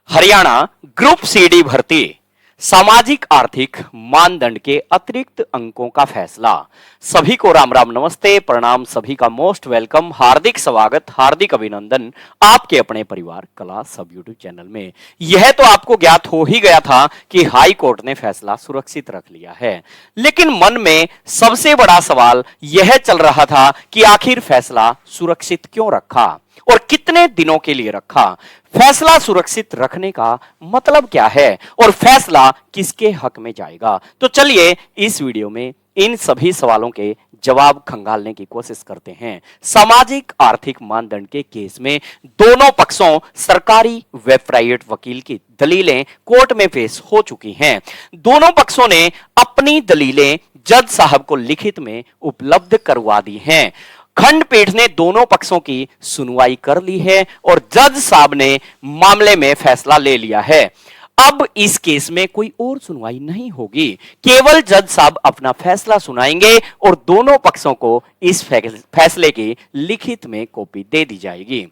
Haryana group CD भर्ती सामाजिक आर्थिक मानदंड के अतिरिक्त अंकों का फैसला। सभी को राम राम नमस्ते प्रणाम, सभी का मोस्ट वेलकम, हार्दिक स्वागत, हार्दिक अभिनंदन आपके अपने परिवार कला सब यूट्यूब चैनल में। यह तो आपको ज्ञात हो ही गया था कि हाई कोर्ट ने फैसला सुरक्षित रख लिया है, लेकिन मन में सबसे बड़ा सवाल यह चल रहा था कि आखिर फैसला सुरक्षित क्यों रखा और कितने दिनों के लिए रखा। फैसला सुरक्षित रखने का मतलब क्या है और फैसला किसके हक में जाएगा। तो चलिए इस वीडियो में इन सभी सवालों के जवाब खंगालने की कोशिश करते हैं। सामाजिक आर्थिक मानदंड के केस में दोनों पक्षों सरकारी व प्राइवेट वकील की दलीलें कोर्ट में पेश हो चुकी हैं। दोनों पक्षों ने अपनी दलीलें जज साहब को लिखित में उपलब्ध करवा दी हैं। खंडपीठ ने दोनों पक्षों की सुनवाई कर ली है और जज साहब ने मामले में फैसला ले लिया है। अब इस केस में कोई और सुनवाई नहीं होगी, केवल जज साहब अपना फैसला सुनाएंगे और दोनों पक्षों को इस फैसले की लिखित में कॉपी दे दी जाएगी।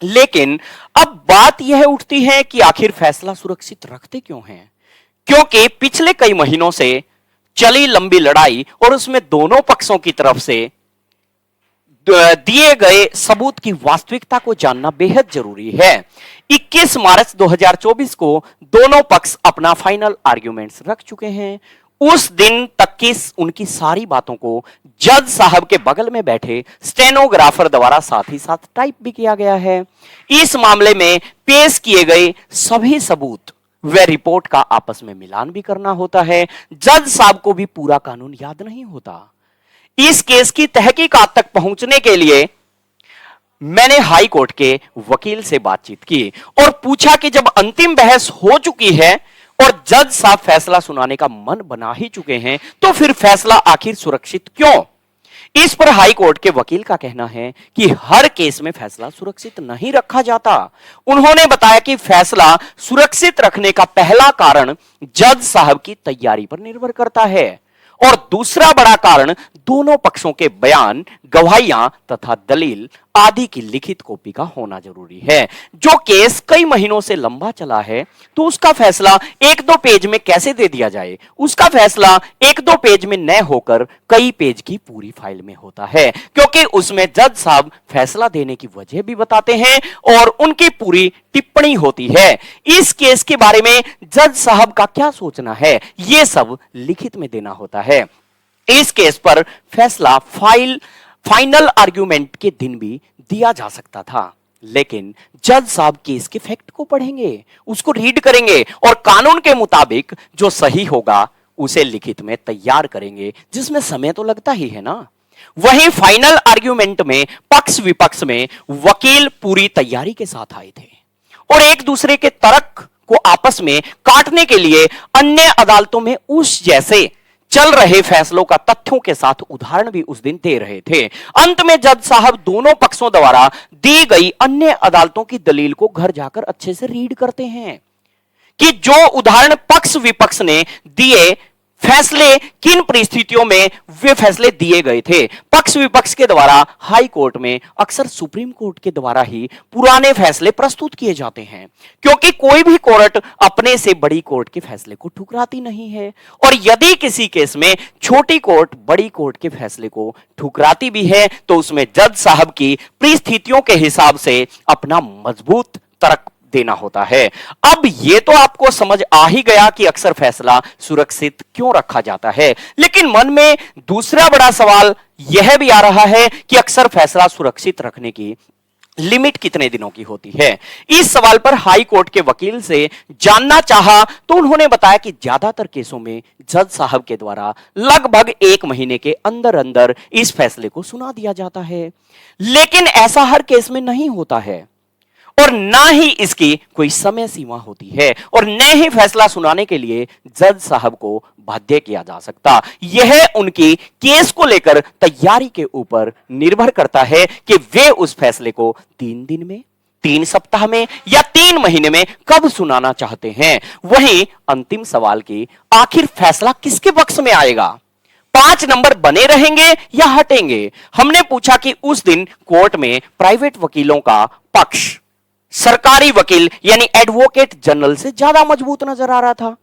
लेकिन अब बात यह उठती है कि आखिर फैसला सुरक्षित रखते क्यों हैं? क्योंकि पिछले कई महीनों से चली लंबी लड़ाई और उसमें दोनों पक्षों की तरफ से दिए गए सबूत की वास्तविकता को जानना बेहद जरूरी है। 21 मार्च 2024 को दोनों पक्ष अपना फाइनल आर्ग्यूमेंट्स रख चुके हैं। उस दिन तक की उनकी सारी बातों को जज साहब के बगल में बैठे स्टेनोग्राफर द्वारा साथ ही साथ टाइप भी किया गया है। इस मामले में पेश किए गए सभी सबूत व रिपोर्ट का आपस में मिलान भी करना होता है। जज साहब को भी पूरा कानून याद नहीं होता। इस केस की तहकीकात तक पहुंचने के लिए मैंने हाई कोर्ट के वकील से बातचीत की और पूछा कि जब अंतिम बहस हो चुकी है और जज साहब फैसला सुनाने का मन बना ही चुके हैं, तो फिर फैसला आखिर सुरक्षित क्यों? इस पर हाई कोर्ट के वकील का कहना है कि हर केस में फैसला सुरक्षित नहीं रखा जाता। उन्होंने बताया कि फैसला सुरक्षित रखने का पहला कारण जज साहब की तैयारी पर निर्भर करता है और दूसरा बड़ा कारण दोनों पक्षों के बयान, गवाहियां तथा दलील आदि की लिखित कॉपी का होना जरूरी है। जो केस कई महीनों से लंबा चला है, तो उसका फैसला एक दो पेज में कैसे दे दिया जाए? उसका फैसला एक दो पेज में न होकर कई पेज की पूरी फाइल में होता है, क्योंकि उसमें जज साहब फैसला देने की वजह भी बताते हैं और उनकी पूरी टिप्पणी होती है। इस केस के बारे में जज साहब का क्या सोचना है, यह सब लिखित में देना होता है। इस केस पर फैसला फाइनल आर्ग्यूमेंट के दिन भी दिया जा सकता था, लेकिन जज साहब केस के फैक्ट को पढ़ेंगे, उसको रीड करेंगे और कानून के मुताबिक जो सही होगा उसे लिखित में तैयार करेंगे, जिसमें समय तो लगता ही है ना। वहीं फाइनल आर्ग्यूमेंट में पक्ष विपक्ष में वकील पूरी तैयारी के साथ आए थे और एक दूसरे के तर्क को आपस में काटने के लिए अन्य अदालतों में उस जैसे चल रहे फैसलों का तथ्यों के साथ उदाहरण भी उस दिन दे रहे थे। अंत में जज साहब दोनों पक्षों द्वारा दी गई अन्य अदालतों की दलील को घर जाकर अच्छे से रीड करते हैं कि जो उदाहरण पक्ष विपक्ष ने दिए फैसले किन परिस्थितियों में वे फैसले दिए गए थे। पक्ष विपक्ष के द्वारा हाई कोर्ट में अक्सर सुप्रीम कोर्ट के द्वारा ही पुराने फैसले प्रस्तुत किए जाते हैं, क्योंकि कोई भी कोर्ट अपने से बड़ी कोर्ट के फैसले को ठुकराती नहीं है और यदि किसी केस में छोटी कोर्ट बड़ी कोर्ट के फैसले को ठुकराती भी है, तो उसमें जज साहब की परिस्थितियों के हिसाब से अपना मजबूत तर्क देना होता है। अब यह तो आपको समझ आ ही गया कि अक्सर फैसला सुरक्षित क्यों रखा जाता है, लेकिन मन में दूसरा बड़ा सवाल यह भी आ रहा है कि अक्सर फैसला सुरक्षित रखने की लिमिट कितने दिनों की होती है। इस सवाल पर हाई कोर्ट के वकील से जानना चाहा तो उन्होंने बताया कि ज्यादातर केसों में जज साहब के द्वारा लगभग 1 महीने के अंदर अंदर इस फैसले को सुना दिया जाता है, लेकिन ऐसा हर केस में नहीं होता है और ना ही इसकी कोई समय सीमा होती है और न ही फैसला सुनाने के लिए जज साहब को बाध्य किया जा सकता। यह उनकी केस को लेकर तैयारी के ऊपर निर्भर करता है कि वे उस फैसले को 3 दिन में, 3 सप्ताह में या 3 महीने में कब सुनाना चाहते हैं। वहीं अंतिम सवाल की आखिर फैसला किसके पक्ष में आएगा? 5 नंबर बने रहेंगे या हटेंगे? हमने पूछा कि उस दिन कोर्ट में प्राइवेट वकीलों का पक्ष सरकारी वकील यानी एडवोकेट जनरल से ज्यादा मजबूत नजर आ रहा था।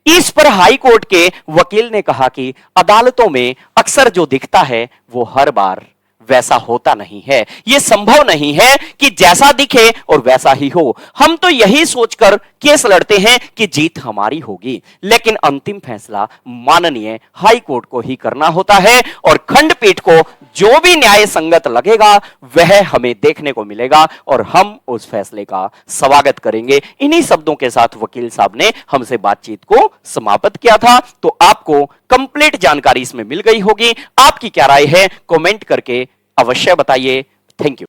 इस पर हाई कोर्ट के वकील ने कहा कि अदालतों में अक्सर जो दिखता है वो हर बार वैसा होता नहीं है, यह संभव नहीं है कि जैसा दिखे और वैसा ही हो। हम तो यही सोचकर केस लड़ते हैं कि जीत हमारी होगी, लेकिन अंतिम फैसला माननीय हाई कोर्ट को ही करना होता है और खंडपीठ को जो भी न्याय संगत लगेगा वह हमें देखने को मिलेगा और हम उस फैसले का स्वागत करेंगे। इन्हीं शब्दों के साथ वकील साहब ने हमसे बातचीत को समाप्त किया था। तो आपको कंप्लीट जानकारी इसमें मिल गई होगी। आपकी क्या राय है कमेंट करके अवश्य बताइए। Thank you.